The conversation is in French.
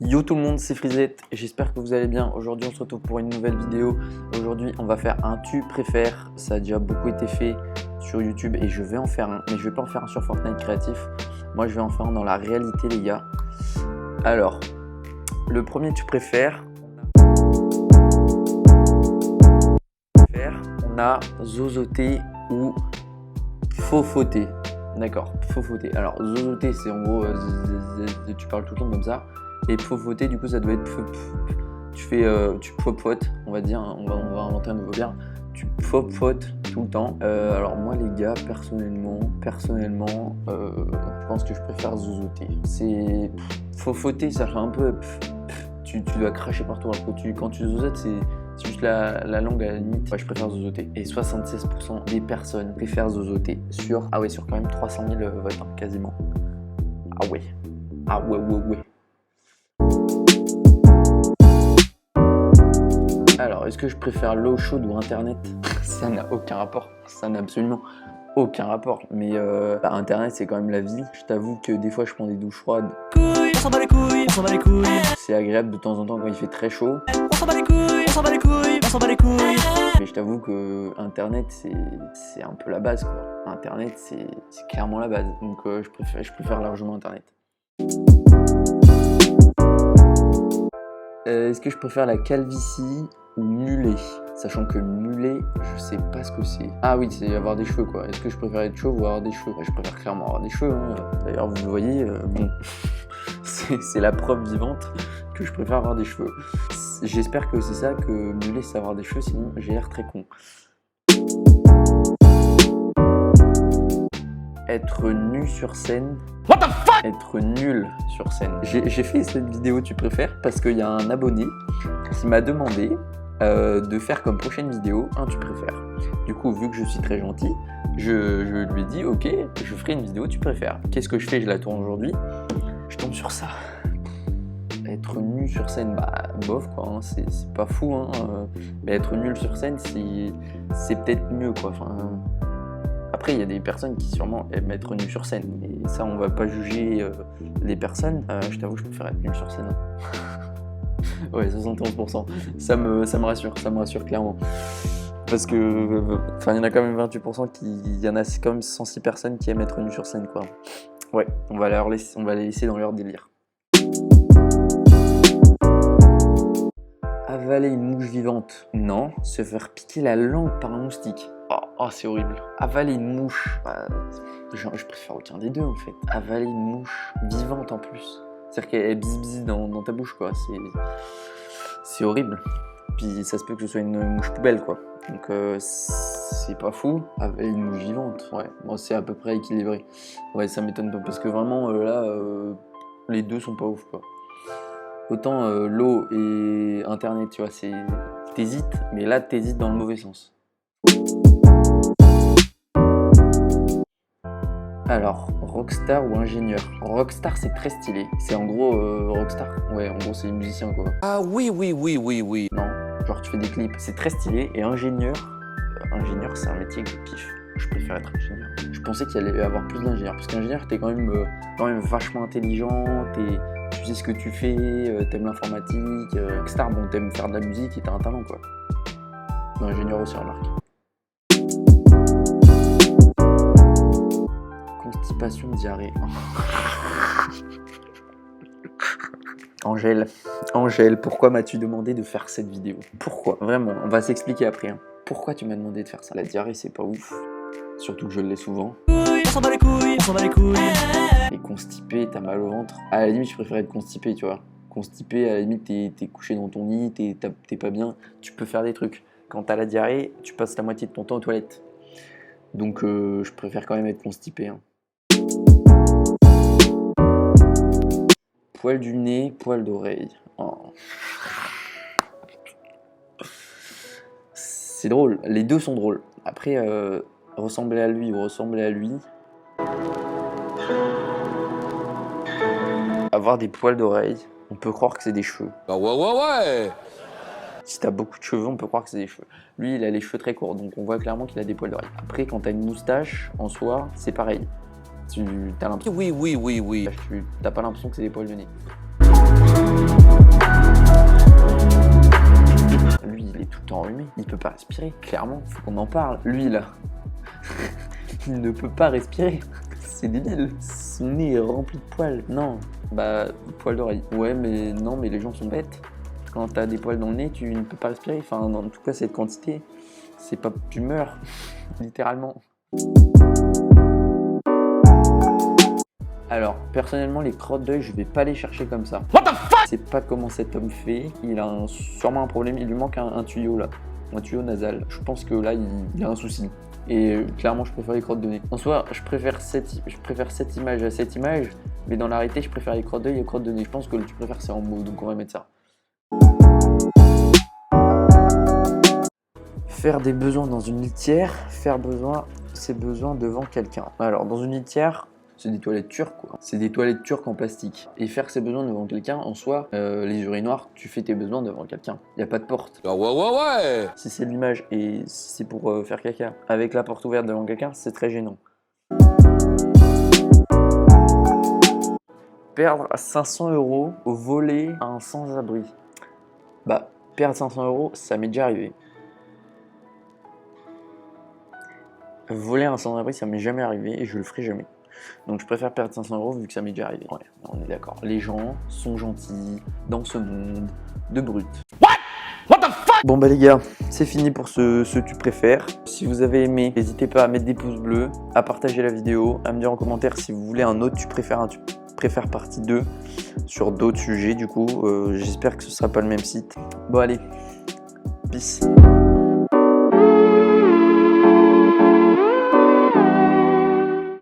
Yo tout le monde, c'est Frisette, j'espère que vous allez bien. Aujourd'hui on se retrouve pour une nouvelle vidéo. Aujourd'hui on va faire un tu préfères. Ça a déjà beaucoup été fait sur YouTube et je vais en faire un, mais je vais pas en faire un sur Fortnite créatif. Moi je vais en faire un dans la réalité les gars. Alors, le premier tu préfères, on a zozoté ou fofoté. D'accord, fofoté. Alors zozoté c'est en gros, tu parles tout le temps comme ça. Et fofoté, du coup, ça doit être tu popotes, on va dire, on va inventer un nouveau verbe. Tu popotes tout le temps. Alors moi, les gars, personnellement, je pense que je préfère zozoter. C'est fofoter, ça fait un peu, tu dois cracher partout. Alors que quand tu zozotes, c'est juste la langue à la limite. Ouais, je préfère zozoter. Et 76% des personnes préfèrent zozoter sur quand même 300 000 votes, hein, quasiment. Ah ouais. Alors, est-ce que je préfère l'eau chaude ou Internet? Ça n'a aucun rapport, ça n'a absolument aucun rapport. Mais Internet, c'est quand même la vie. Je t'avoue que des fois, je prends des douches froides. On s'en bat les couilles, on s'en bat les couilles. C'est agréable de temps en temps quand il fait très chaud. On s'en bat les couilles, on s'en bat les couilles, on s'en bat les couilles. Mais je t'avoue que Internet, c'est un peu la base, quoi. Internet, c'est clairement la base. Donc, je préfère largement Internet. Est-ce que je préfère la calvitie ou mulet? Sachant que mulet, je sais pas ce que c'est. Ah oui, c'est avoir des cheveux quoi. Est-ce que je préfère être chauve ou avoir des cheveux? Je préfère clairement avoir des cheveux. Hein. D'ailleurs, vous le voyez, bon, c'est la preuve vivante que je préfère avoir des cheveux. J'espère que c'est ça, que mulet c'est avoir des cheveux, sinon j'ai l'air très con. Être nu sur scène. What the fuck? Être nul sur scène. J'ai fait cette vidéo tu préfères parce qu'il y a un abonné qui m'a demandé de faire comme prochaine vidéo un tu préfères. Du coup, vu que je suis très gentil, je lui ai dit ok, je ferai une vidéo tu préfères. Qu'est-ce que je fais? Je la tourne aujourd'hui. Je tombe sur ça. Être nu sur scène, bah bof quoi, hein, c'est pas fou, hein, mais être nul sur scène, c'est peut-être mieux quoi. Enfin, après, il y a des personnes qui sûrement aiment être nues sur scène, mais ça, on va pas juger les personnes. Je t'avoue, je préfère être nul sur scène. Ouais, 71%. Ça me rassure clairement. Parce que, enfin, il y en a quand même 28% il y en a quand même 106 personnes qui aiment être nues sur scène, quoi. Ouais, on va les laisser dans leur délire. Avaler une mouche vivante? Non. Se faire piquer la langue par un moustique? Oh, c'est horrible. Avaler une mouche, je préfère aucun des deux en fait. Avaler une mouche vivante en plus. C'est-à-dire qu'elle bise dans ta bouche quoi. C'est horrible. Puis ça se peut que ce soit une mouche poubelle quoi. Donc c'est pas fou. Avaler une mouche vivante, ouais. Moi c'est à peu près équilibré. Ouais, ça m'étonne pas parce que vraiment là, les deux sont pas ouf quoi. Autant l'eau et Internet, tu vois, t'hésites, mais là t'hésites dans le mauvais sens. Alors, rockstar ou ingénieur? Rockstar, c'est très stylé. C'est en gros rockstar. Ouais, en gros, c'est musicien quoi. Ah oui. Non, genre tu fais des clips. C'est très stylé. Et ingénieur, c'est un métier que je kiffe. Je préfère être ingénieur. Je pensais qu'il allait y avoir plus d'ingénieurs. Parce qu'ingénieur, t'es quand même vachement intelligent. Tu sais ce que tu fais. T'aimes l'informatique. Rockstar, bon, t'aimes faire de la musique et t'as un talent quoi. Mais ingénieur aussi, remarque. Constipation, diarrhée. Angèle, pourquoi m'as-tu demandé de faire cette vidéo? Pourquoi? Vraiment, on va s'expliquer après. Hein. Pourquoi tu m'as demandé de faire ça? La diarrhée, c'est pas ouf. Surtout que je l'ai souvent. On s'en bat les couilles, on s'en bat les couilles. Et constipé, t'as mal au ventre. À la limite, je préfère être constipé, tu vois. Constipé, à la limite, t'es couché dans ton lit, t'es pas bien. Tu peux faire des trucs. Quand t'as la diarrhée, tu passes la moitié de ton temps aux toilettes. Donc, je préfère quand même être constipé. Hein. Poil du nez, poil d'oreille. Oh. C'est drôle, les deux sont drôles. Après, ressembler à lui ou ressembler à lui. Avoir des poils d'oreille, on peut croire que c'est des cheveux. Ah ouais. Si t'as beaucoup de cheveux, on peut croire que c'est des cheveux. Lui, il a les cheveux très courts, donc on voit clairement qu'il a des poils d'oreille. Après, quand t'as une moustache, en soi, c'est pareil. Tu as l'impression. Oui. T'as pas l'impression que c'est des poils de nez. Lui, il est tout le temps enrhumé. Il peut pas respirer, clairement. Faut qu'on en parle. Lui, là, il ne peut pas respirer. C'est débile. Son nez est rempli de poils. Non, bah, poils d'oreille. Ouais, mais non, mais les gens sont bêtes. Quand t'as des poils dans le nez, tu ne peux pas respirer. Enfin, en tout cas, cette quantité, c'est pas... Tu meurs, littéralement. Alors, personnellement, les crottes d'œil, je vais pas les chercher comme ça. What the fuck? Je sais pas comment cet homme fait. Il a sûrement un problème. Il lui manque un tuyau, là. Un tuyau nasal. Je pense que là, il a un souci. Et clairement, je préfère les crottes de nez. En soi, je préfère cette image à cette image. Mais dans l'arrêté, je préfère les crottes d'œil et les crottes de nez. Je pense que tu préfères c'est en mauve, donc on va mettre ça. Faire des besoins dans une litière, faire ses besoins devant quelqu'un. Alors, dans une litière, c'est des toilettes turques, quoi. C'est des toilettes turques en plastique. Et faire ses besoins devant quelqu'un, en soi, les urinoirs, tu fais tes besoins devant quelqu'un. Il n'y a pas de porte. Ah ouais. Si c'est l'image et si c'est pour faire caca avec la porte ouverte devant quelqu'un, c'est très gênant. Perdre 500 € au voler à un sans-abri. Bah, perdre 500 €, ça m'est déjà arrivé. Voler un sans-abri, ça m'est jamais arrivé et je le ferai jamais. Donc je préfère perdre 500 € vu que ça m'est déjà arrivé. Ouais, on est d'accord. Les gens sont gentils dans ce monde de brutes. What the fuck? Bon bah les gars, c'est fini pour ce tu préfères. Si vous avez aimé, n'hésitez pas à mettre des pouces bleus, à partager la vidéo, à me dire en commentaire si vous voulez un autre tu préfères partie 2 sur d'autres sujets du coup. J'espère que ce sera pas le même site. Bon allez, peace.